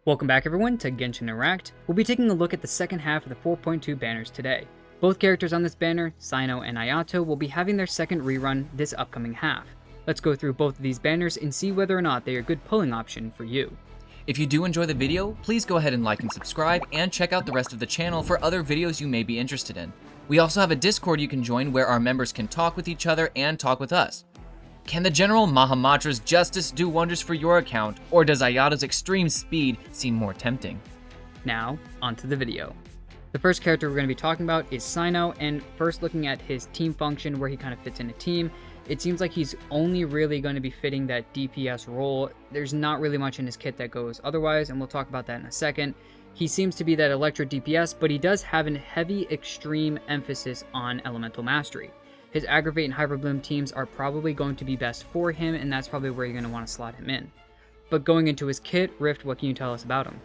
Welcome back everyone to Genshin Interact. We'll be taking a look at the second half of the 4.2 banners today. Both characters on this banner, Cyno and Ayato, will be having their second rerun this upcoming half. Let's go through both of these banners and see whether or not they are a good pulling option for you. If you do enjoy the video, please go ahead and like and subscribe, and check out the rest of the channel for other videos you may be interested in. We also have a Discord you can join where our members can talk with each other and talk with us. Can the General Mahamatra's justice do wonders for your account, or does Ayato's extreme speed seem more tempting? Now, onto the video. The first character we're going to be talking about is Cyno, and first looking at his team function, where he kind of fits in a team, it seems like he's only really going to be fitting that DPS role. There's not really much in his kit that goes otherwise, and we'll talk about that in a second. He seems to be that Electro DPS, but he does have a heavy extreme emphasis on Elemental Mastery. His Aggravate and Hyper Bloom teams are probably going to be best for him, and that's probably where you're going to want to slot him in. But going into his kit, Rift, what can you tell us about him?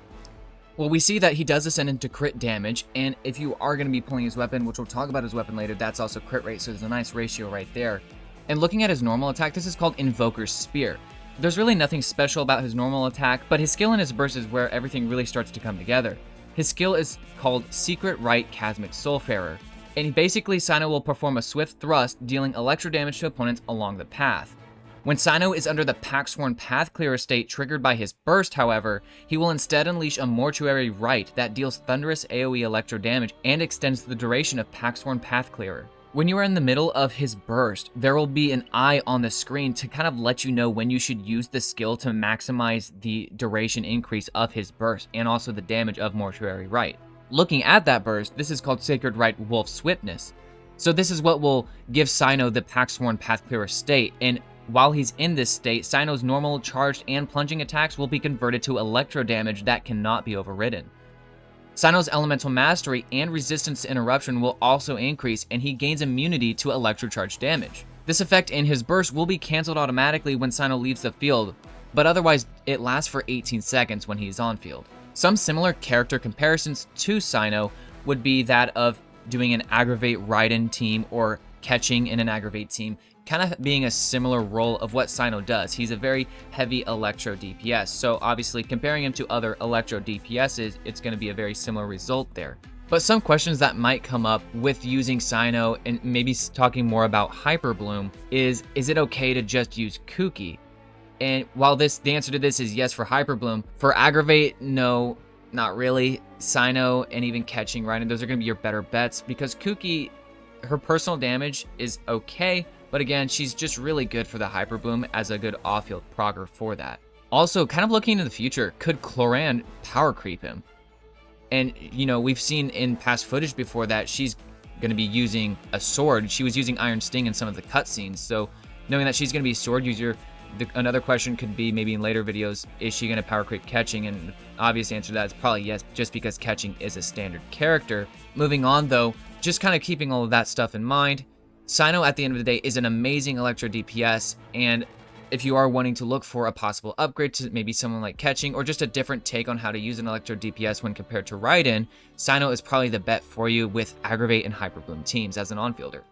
Well, we see that he does ascend into crit damage, and if you are going to be pulling his weapon, which we'll talk about his weapon later, that's also crit rate, so there's a nice ratio right there. And looking at his normal attack, this is called Invoker's Spear. There's really nothing special about his normal attack, but his skill and his burst is where everything really starts to come together. His skill is called Secret Rite Chasmic Soulfarer, and basically Cyno will perform a swift thrust, dealing electro damage to opponents along the path. When Cyno is under the Packsworn Path Clearer state triggered by his burst, however, he will instead unleash a Mortuary Rite that deals thunderous AoE electro damage and extends the duration of Packsworn Path Clearer. When you are in the middle of his burst, there will be an eye on the screen to kind of let you know when you should use the skill to maximize the duration increase of his burst and also the damage of Mortuary Rite. Looking at that burst, this is called Sacred Rite Wolf Swiftness. So this is what will give Cyno the Packsworn Path Clearer state, and while he's in this state, Cyno's normal charged and plunging attacks will be converted to electro damage that cannot be overridden. Cyno's Elemental Mastery and Resistance to Interruption will also increase, and he gains immunity to electro charge damage. This effect in his burst will be cancelled automatically when Cyno leaves the field, but otherwise it lasts for 18 seconds when he's on field. Some similar character comparisons to Cyno would be that of doing an Aggravate Raiden team or catching in an Aggravate team, kind of being a similar role of what Cyno does. He's a very heavy Electro DPS, so obviously comparing him to other Electro DPSs, it's going to be a very similar result there. But some questions that might come up with using Cyno, and maybe talking more about Hyper Bloom, is it okay to just use Kuki? And while the answer to this is yes for Hyper Bloom, for Aggravate, no, not really. Cyno and even catching Raiden, those are going to be your better bets, because Kuki, her personal damage is okay, but again, she's just really good for the Hyper Bloom as a good off-field progger for that. Also, kind of looking into the future, could Cloran power creep him? And, you know, we've seen in past footage before that she's going to be using a sword. She was using Iron Sting in some of the cutscenes, so knowing that she's going to be a sword user, another question could be, maybe in later videos, is she going to power creep catching? And the obvious answer to that is probably yes, just because catching is a standard character. Moving on though, just kind of keeping all of that stuff in mind, Cyno at the end of the day is an amazing Electro DPS, and if you are wanting to look for a possible upgrade to maybe someone like catching, or just a different take on how to use an Electro DPS when compared to Raiden, Cyno is probably the bet for you with Aggravate and Hyper Bloom teams as an on-fielder.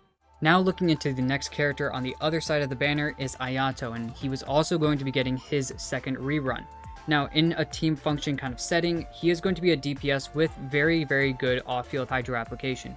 Now looking into the next character on the other side of the banner is Ayato, and he was also going to be getting his second rerun. Now in a team function kind of setting, he is going to be a DPS with very, very good off-field Hydro application.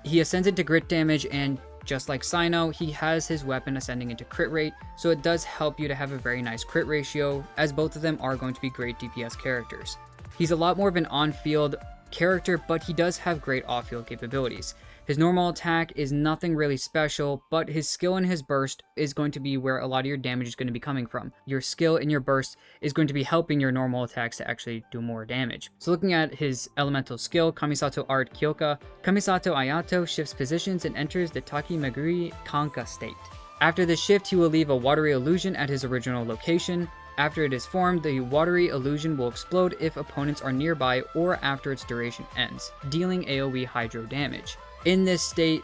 He ascends into crit damage, and just like Cyno, he has his weapon ascending into crit rate, so it does help you to have a very nice crit ratio, as both of them are going to be great DPS characters. He's a lot more of an on-field character, but he does have great off-field capabilities. His normal attack is nothing really special, but his skill and his burst is going to be where a lot of your damage is going to be coming from. Your skill and your burst is going to be helping your normal attacks to actually do more damage. So looking at his elemental skill, Kamisato Art Kyoka, Kamisato Ayato shifts positions and enters the Taki Meguri Kanka state. After this shift, he will leave a watery illusion at his original location. After it is formed, the watery illusion will explode if opponents are nearby or after its duration ends, dealing AoE Hydro damage. In this state,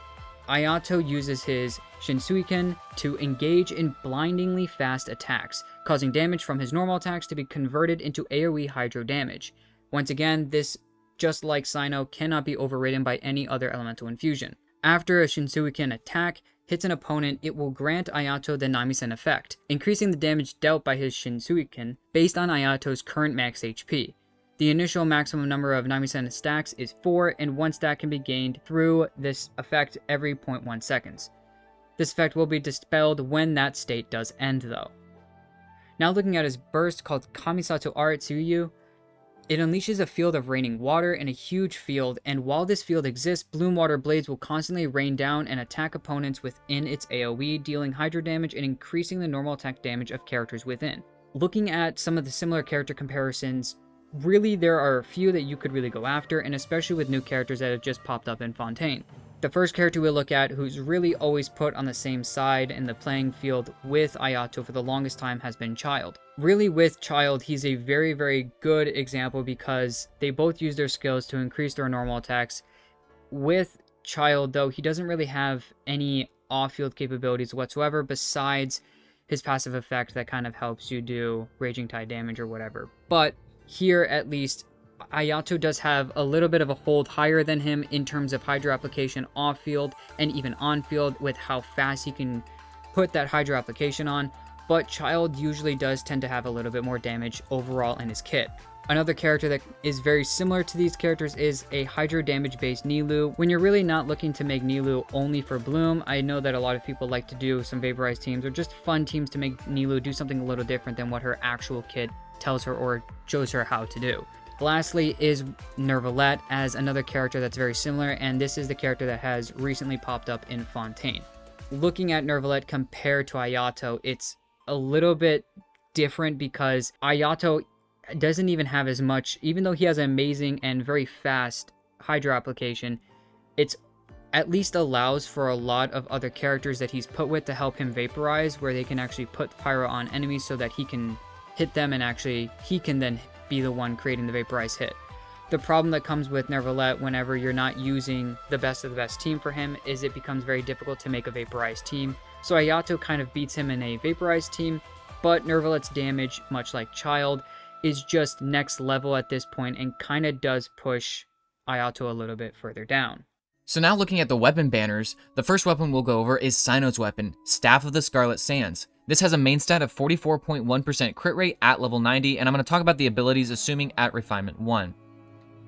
Ayato uses his Shinsuiken to engage in blindingly fast attacks, causing damage from his normal attacks to be converted into AoE Hydro damage. Once again, this, just like Cyno, cannot be overridden by any other elemental infusion. After a Shinsuiken attack hits an opponent, it will grant Ayato the Namisen effect, increasing the damage dealt by his Shinsuiken based on Ayato's current max HP. The initial maximum number of Namisen stacks is 4, and 1 stack can be gained through this effect every 0.1 seconds. This effect will be dispelled when that state does end though. Now looking at his burst called Kamisato Aritsuyu, it unleashes a field of raining water in a huge field, and while this field exists, bloom water blades will constantly rain down and attack opponents within its AoE, dealing hydro damage and increasing the normal attack damage of characters within. Looking at some of the similar character comparisons, really there are a few that you could really go after, and especially with new characters that have just popped up in Fontaine. The first character we'll look at who's really always put on the same side in the playing field with Ayato for the longest time has been Child. Really with Child, he's a very, very good example because they both use their skills to increase their normal attacks. With Child though, he doesn't really have any off-field capabilities whatsoever besides his passive effect that kind of helps you do Raging Tide damage or whatever. But here at least, Ayato does have a little bit of a hold higher than him in terms of Hydro application off-field and even on-field with how fast he can put that Hydro application on, but Child usually does tend to have a little bit more damage overall in his kit. Another character that is very similar to these characters is a Hydro damage based Nilou. When you're really not looking to make Nilou only for Bloom, I know that a lot of people like to do some vaporized teams or just fun teams to make Nilou do something a little different than what her actual kit tells her or shows her how to do. Lastly is Nervalette as another character that's very similar, and this is the character that has recently popped up in Fontaine. Looking at Nervalette compared to Ayato, it's a little bit different because Ayato doesn't even have as much, even though he has an amazing and very fast Hydro application, it's at least allows for a lot of other characters that he's put with to help him vaporize, where they can actually put pyro on enemies so that he can hit them and actually he can then be the one creating the vaporize hit. The problem that comes with Nervalette whenever you're not using the best of the best team for him is it becomes very difficult to make a vaporized team. So Ayato kind of beats him in a vaporized team, but Nervalette's damage, much like Child, is just next level at this point and kind of does push Ayato a little bit further down. So now looking at the weapon banners, the first weapon we'll go over is Cyno's weapon, Staff of the Scarlet Sands. This has a main stat of 44.1% crit rate at level 90, and I'm going to talk about the abilities assuming at Refinement 1.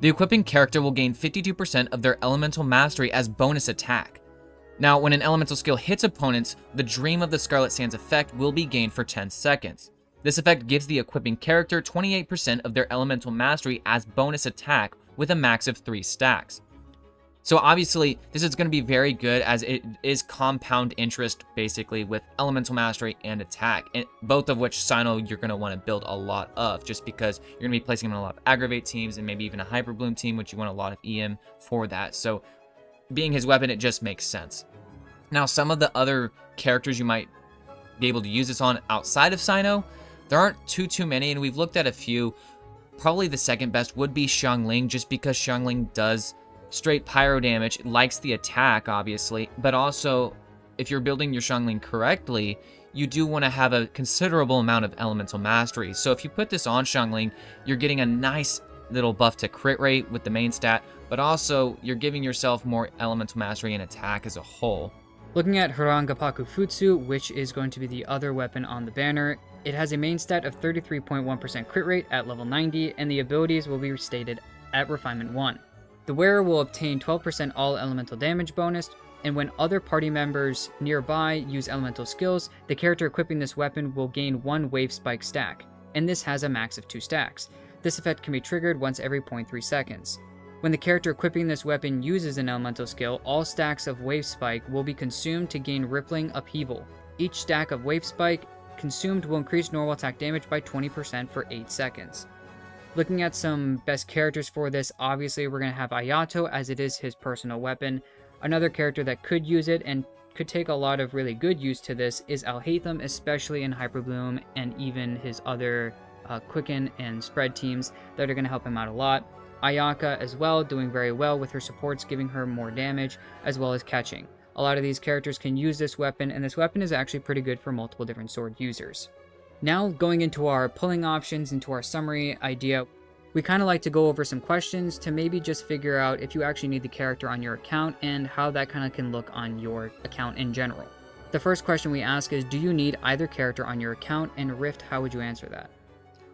The equipping character will gain 52% of their Elemental Mastery as bonus attack. Now, when an elemental skill hits opponents, the Dream of the Scarlet Sands effect will be gained for 10 seconds. This effect gives the equipping character 28% of their Elemental Mastery as bonus attack with a max of 3 stacks. So obviously, this is going to be very good as it is compound interest, basically, with Elemental Mastery and Attack, and both of which Cyno you're going to want to build a lot of, just because you're going to be placing him in a lot of Aggravate teams and maybe even a Hyper Bloom team, which you want a lot of EM for that. So being his weapon, it just makes sense. Now, some of the other characters you might be able to use this on outside of Cyno, there aren't too many, and we've looked at a few. Probably the second best would be Xiangling, just because Xiangling does straight pyro damage, likes the attack obviously, but also if you're building your Xiangling correctly, you do want to have a considerable amount of elemental mastery. So if you put this on Xiangling, you're getting a nice little buff to crit rate with the main stat, but also you're giving yourself more elemental mastery and attack as a whole. Looking at Haran Geppaku Futsu, which is going to be the other weapon on the banner, it has a main stat of 33.1% crit rate at level 90, and the abilities will be stated at Refinement 1. The wearer will obtain 12% all elemental damage bonus, and when other party members nearby use elemental skills, the character equipping this weapon will gain 1 wave spike stack, and this has a max of 2 stacks. This effect can be triggered once every 0.3 seconds. When the character equipping this weapon uses an elemental skill, all stacks of wave spike will be consumed to gain rippling upheaval. Each stack of wave spike consumed will increase normal attack damage by 20% for 8 seconds. Looking at some best characters for this, obviously we're going to have Ayato as it is his personal weapon. Another character that could use it and could take a lot of really good use to this is Alhaitham, especially in Hyper Bloom and even his other Quicken and Spread teams that are going to help him out a lot. Ayaka as well, doing very well with her supports, giving her more damage as well as catching. A lot of these characters can use this weapon, and this weapon is actually pretty good for multiple different sword users. Now going into our pulling options, into our summary idea, we kind of like to go over some questions to maybe just figure out if you actually need the character on your account and how that kind of can look on your account in general. The first question we ask is, do you need either character on your account, and Rift, how would you answer that?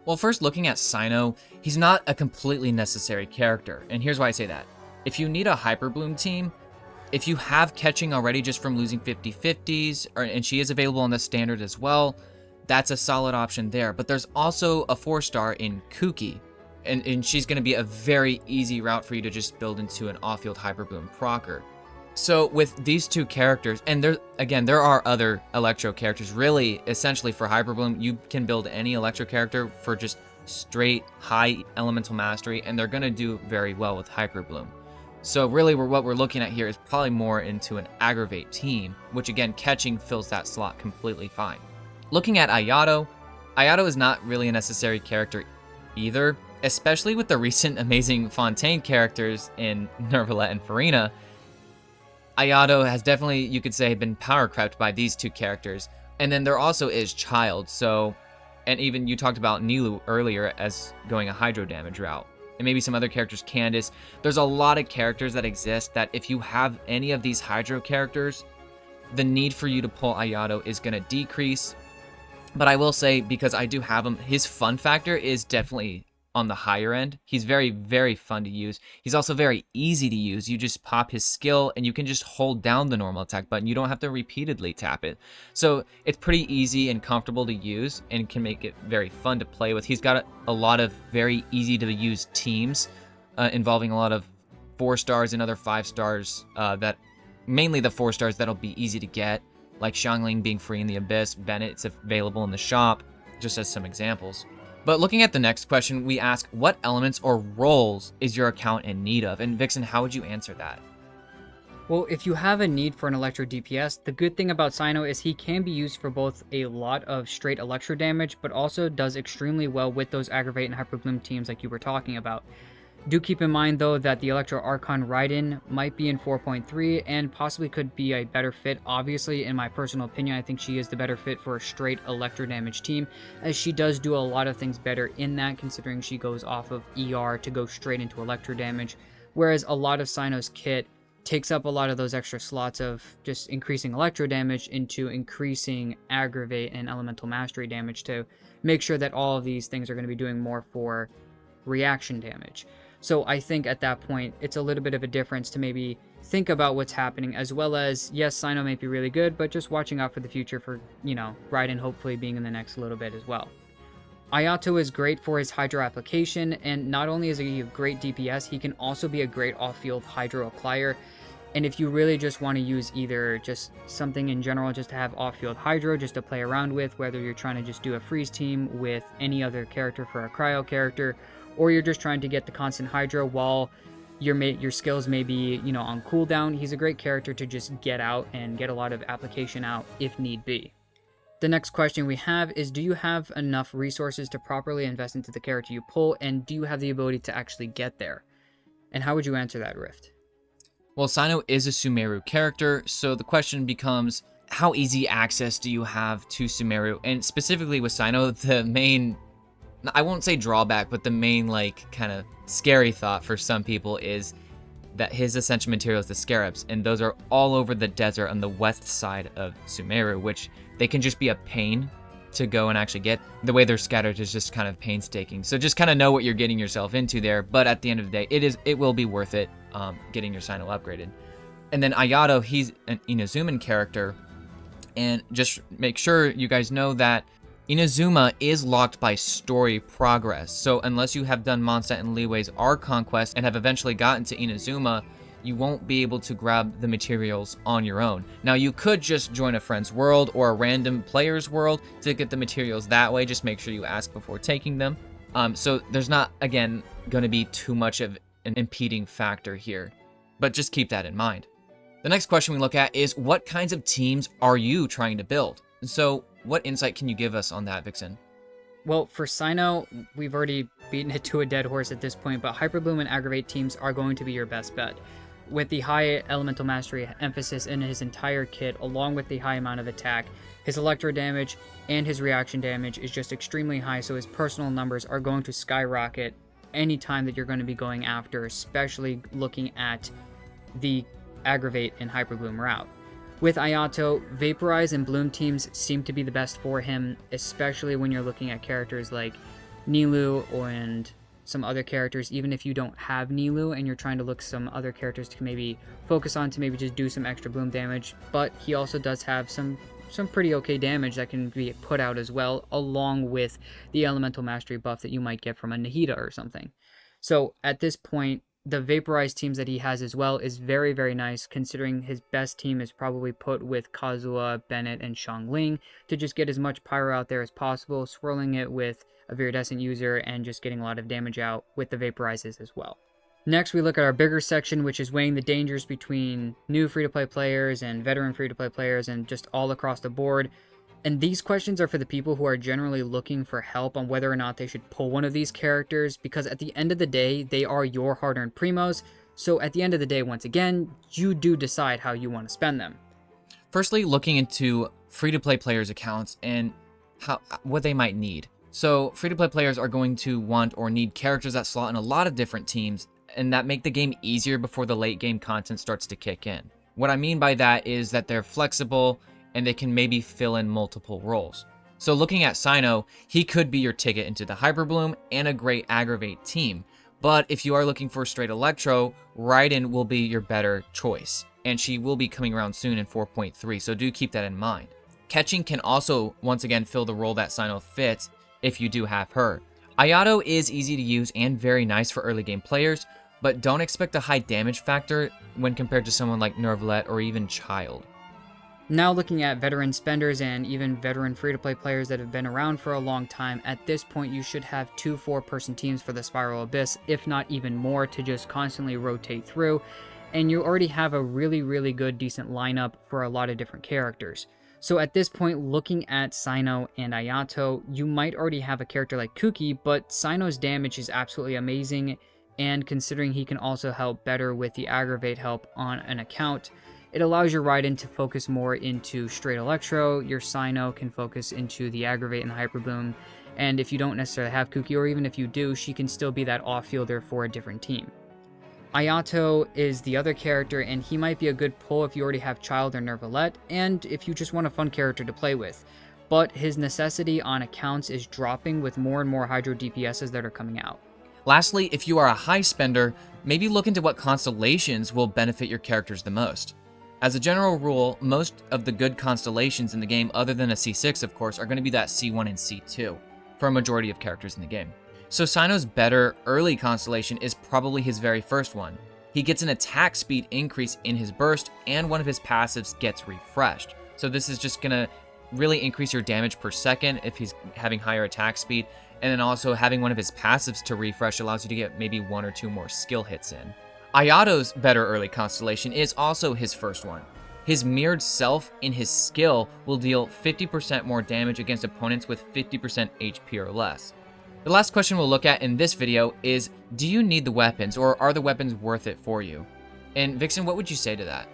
Well, first, looking at Cyno, he's not a completely necessary character, and here's why I say that. If you need a Hyper Bloom team, if you have catching already just from losing 50/50s, and she is available on the standard as well, that's a solid option there. But there's also a 4-star in Kuki, and she's going to be a very easy route for you to just build into an off-field Hyper Bloom procer. So with these two characters, and there are other Electro characters, really, essentially for Hyper Bloom, you can build any Electro character for just straight high elemental mastery, and they're going to do very well with Hyper Bloom. So really, what we're looking at here is probably more into an aggravate team, which again, catching fills that slot completely fine. Looking at Ayato, Ayato is not really a necessary character either, especially with the recent amazing Fontaine characters in Nervalet and Farina. Ayato has definitely, you could say, been power crept by these two characters. And then there also is Child, and even you talked about Nilu earlier as going a hydro damage route. And maybe some other characters, Candace. There's a lot of characters that exist that if you have any of these hydro characters, the need for you to pull Ayato is going to decrease. But I will say, because I do have him, his fun factor is definitely on the higher end. He's very, very fun to use. He's also very easy to use. You just pop his skill and you can just hold down the normal attack button. You don't have to repeatedly tap it. So it's pretty easy and comfortable to use and can make it very fun to play with. He's got a lot of very easy to use teams involving a lot of 4-stars and other 5-stars that mainly the 4-stars that'll be easy to get, like Xiangling being free in the Abyss, Bennett's available in the shop, just as some examples. But looking at the next question, we ask, what elements or roles is your account in need of? And Vixen, how would you answer that? Well, if you have a need for an Electro DPS, the good thing about Cyno is he can be used for both a lot of straight Electro damage, but also does extremely well with those Aggravate and Hyper Bloom teams like you were talking about. Do keep in mind, though, that the Electro Archon Raiden might be in 4.3 and possibly could be a better fit. Obviously, in my personal opinion, I think she is the better fit for a straight Electro damage team, as she does do a lot of things better in that, considering she goes off of ER to go straight into Electro damage, whereas a lot of Cyno's kit takes up a lot of those extra slots of just increasing Electro damage into increasing Aggravate and Elemental Mastery damage to make sure that all of these things are going to be doing more for reaction damage. So I think at that point, it's a little bit of a difference to maybe think about what's happening, as well as, yes, Cyno may be really good, but just watching out for the future for, Raiden hopefully being in the next little bit as well. Ayato is great for his Hydro application, and not only is he a great DPS, he can also be a great off-field Hydro applier. And if you really just want to use either just something in general just to have off-field Hydro just to play around with, whether you're trying to just do a freeze team with any other character for a cryo character, or you're just trying to get the constant Hydro while your skills may be, on cooldown, he's a great character to just get out and get a lot of application out if need be. The next question we have is, do you have enough resources to properly invest into the character you pull, and do you have the ability to actually get there? And how would you answer that, Rift? Well, Cyno is a Sumeru character, so the question becomes, how easy access do you have to Sumeru? And specifically with Cyno, the main, I won't say drawback, but the main, kind of scary thought for some people is that his essential material is the scarabs, and those are all over the desert on the west side of Sumeru, which they can just be a pain to go and actually get. The way they're scattered is just kind of painstaking. So just kind of know what you're getting yourself into there, but at the end of the day, it will be worth it getting your Cyno upgraded. And then Ayato, he's an Inazuman character, and just make sure you guys know that Inazuma is locked by story progress, so unless you have done Mondstadt and Liwei's Archon quest and have eventually gotten to Inazuma, you won't be able to grab the materials on your own. Now, you could just join a friend's world or a random player's world to get the materials that way. Just make sure you ask before taking them. So there's not, again, going to be too much of an impeding factor here, but just keep that in mind. The next question we look at is, what kinds of teams are you trying to build? So what insight can you give us on that, Vixen? Well, for Cyno, we've already beaten it to a dead horse at this point, but Hyper Bloom and Aggravate teams are going to be your best bet. With the high Elemental Mastery emphasis in his entire kit, along with the high amount of attack, his Electro damage and his reaction damage is just extremely high, so his personal numbers are going to skyrocket any time that you're going to be going after, especially looking at the Aggravate and Hyper Bloom route. With Ayato, Vaporize and Bloom teams seem to be the best for him, especially when you're looking at characters like Nilou and some other characters, even if you don't have Nilou and you're trying to look some other characters to maybe focus on to maybe just do some extra bloom damage. But he also does have some pretty okay damage that can be put out as well, along with the elemental mastery buff that you might get from a Nahida or something. So at this point, the vaporized teams that he has as well is very, very nice, considering his best team is probably put with Kazuha, Bennett, and Xiangling to just get as much pyro out there as possible, swirling it with a Viridescent user and just getting a lot of damage out with the vaporizes as well. Next, we look at our bigger section, which is weighing the dangers between new free-to-play players and veteran free-to-play players and just all across the board. And these questions are for the people who are generally looking for help on whether or not they should pull one of these characters, because at the end of the day, they are your hard-earned primos. So at the end of the day, once again, you do decide how you want to spend them. Firstly, looking into free-to-play players' accounts and what they might need. So free-to-play players are going to want or need characters that slot in a lot of different teams and that make the game easier before the late game content starts to kick in. What I mean by that is that they're flexible and they can maybe fill in multiple roles. So looking at Cyno, he could be your ticket into the Hyperbloom and a great Aggravate team. But if you are looking for straight Electro, Raiden will be your better choice. And she will be coming around soon in 4.3, so do keep that in mind. Catching can also, once again, fill the role that Cyno fits if you do have her. Ayato is easy to use and very nice for early game players, but don't expect a high damage factor when compared to someone like Nervlet or even Child. Now looking at veteran spenders and even veteran free-to-play players that have been around for a long time, at this point you should have 2 4-person teams for the Spiral Abyss, if not even more, to just constantly rotate through, and you already have a really, really good, decent lineup for a lot of different characters. So at this point, looking at Cyno and Ayato, you might already have a character like Kuki, but Cyno's damage is absolutely amazing, and considering he can also help better with the Aggravate help on an account, it allows your Raiden to focus more into straight Electro, your Cyno can focus into the Aggravate and the Hyperboom, and if you don't necessarily have Kuki, or even if you do, she can still be that off-fielder for a different team. Ayato is the other character, and he might be a good pull if you already have Child or Nervlet, and if you just want a fun character to play with. But his necessity on accounts is dropping with more and more Hydro DPSs that are coming out. Lastly, if you are a high spender, maybe look into what constellations will benefit your characters the most. As a general rule, most of the good constellations in the game, other than a C6 of course, are going to be that C1 and C2 for a majority of characters in the game. So Cyno's better early constellation is probably his very first one. He gets an attack speed increase in his burst, and one of his passives gets refreshed. So this is just going to really increase your damage per second if he's having higher attack speed, and then also having one of his passives to refresh allows you to get maybe 1 or 2 more skill hits in. Ayato's better early constellation is also his first one. His mirrored self in his skill will deal 50% more damage against opponents with 50% HP or less. The last question we'll look at in this video is, do you need the weapons, or are the weapons worth it for you? And Vixen, what would you say to that?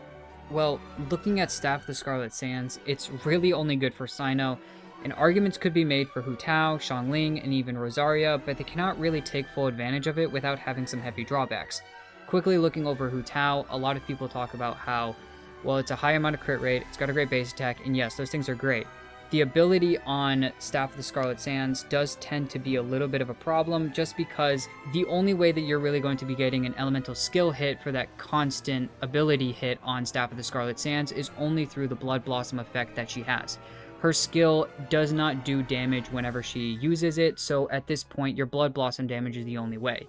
Well, looking at Staff of the Scarlet Sands, it's really only good for Cyno, and arguments could be made for Hu Tao, Xiangling, and even Rosaria, but they cannot really take full advantage of it without having some heavy drawbacks. Quickly looking over Hu Tao, a lot of people talk about how, well, it's a high amount of crit rate, it's got a great base attack, and yes, those things are great. The ability on Staff of the Scarlet Sands does tend to be a little bit of a problem, just because the only way that you're really going to be getting an elemental skill hit for that constant ability hit on Staff of the Scarlet Sands is only through the Blood Blossom effect that she has. Her skill does not do damage whenever she uses it, so at this point your Blood Blossom damage is the only way.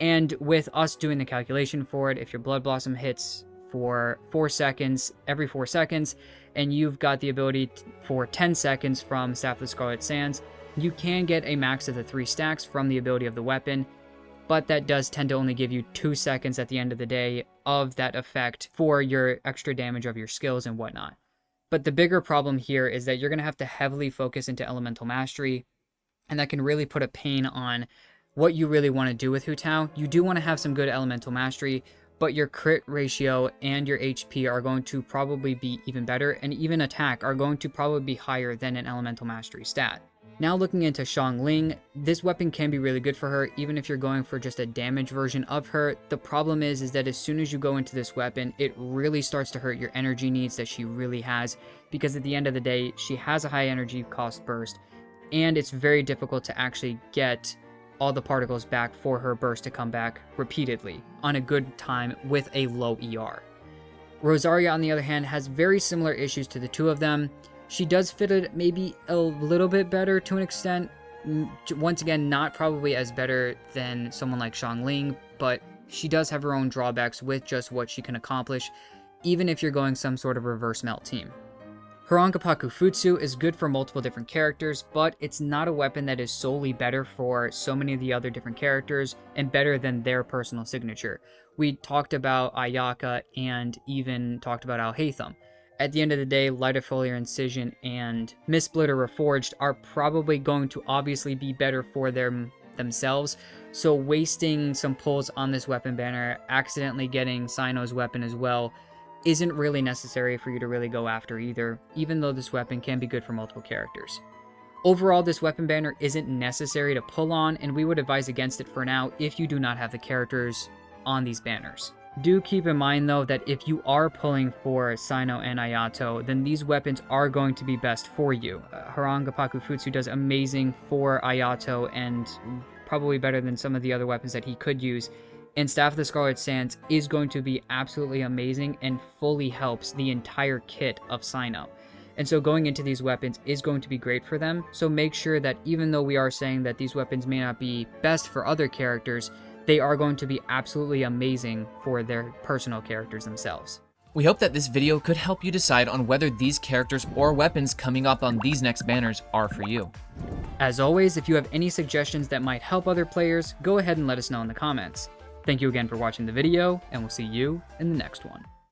And with us doing the calculation for it, if your Blood Blossom hits for 4 seconds, every 4 seconds, and you've got the ability for 10 seconds from Staff of the Scarlet Sands, you can get a max of the 3 stacks from the ability of the weapon, but that does tend to only give you 2 seconds at the end of the day of that effect for your extra damage of your skills and whatnot. But the bigger problem here is that you're going to have to heavily focus into Elemental Mastery, and that can really put a pain on what you really want to do with Hu Tao. You do want to have some good Elemental Mastery, but your crit ratio and your HP are going to probably be even better, and even attack are going to probably be higher than an Elemental Mastery stat. Now looking into Xiangling, this weapon can be really good for her, even if you're going for just a damage version of her. The problem is that as soon as you go into this weapon, it really starts to hurt your energy needs that she really has, because at the end of the day, she has a high energy cost burst, and it's very difficult to actually get all the particles back for her burst to come back repeatedly on a good time with a low ER. Rosaria, on the other hand, has very similar issues to the two of them. She does fit it maybe a little bit better to an extent. Once again, not probably as better than someone like Xiangling, but she does have her own drawbacks with just what she can accomplish, even if you're going some sort of reverse melt team. Haran Geppaku Futsu is good for multiple different characters, but it's not a weapon that is solely better for so many of the other different characters and better than their personal signature. We talked about Ayaka and even talked about Alhaitham. At the end of the day, Light of Foliar Incision and Mist Splitter Reforged are probably going to obviously be better for themselves, so wasting some pulls on this weapon banner, accidentally getting Cyno's weapon as well, isn't really necessary for you to really go after either, even though this weapon can be good for multiple characters. Overall, this weapon banner isn't necessary to pull on, and we would advise against it for now if you do not have the characters on these banners. Do keep in mind though that if you are pulling for Cyno and Ayato, then these weapons are going to be best for you. Haran Geppaku Futsu does amazing for Ayato and probably better than some of the other weapons that he could use. And Staff of the Scarlet Sands is going to be absolutely amazing and fully helps the entire kit of Cyno. And so going into these weapons is going to be great for them. So make sure that even though we are saying that these weapons may not be best for other characters, they are going to be absolutely amazing for their personal characters themselves. We hope that this video could help you decide on whether these characters or weapons coming up on these next banners are for you. As always, if you have any suggestions that might help other players, go ahead and let us know in the comments. Thank you again for watching the video, and we'll see you in the next one.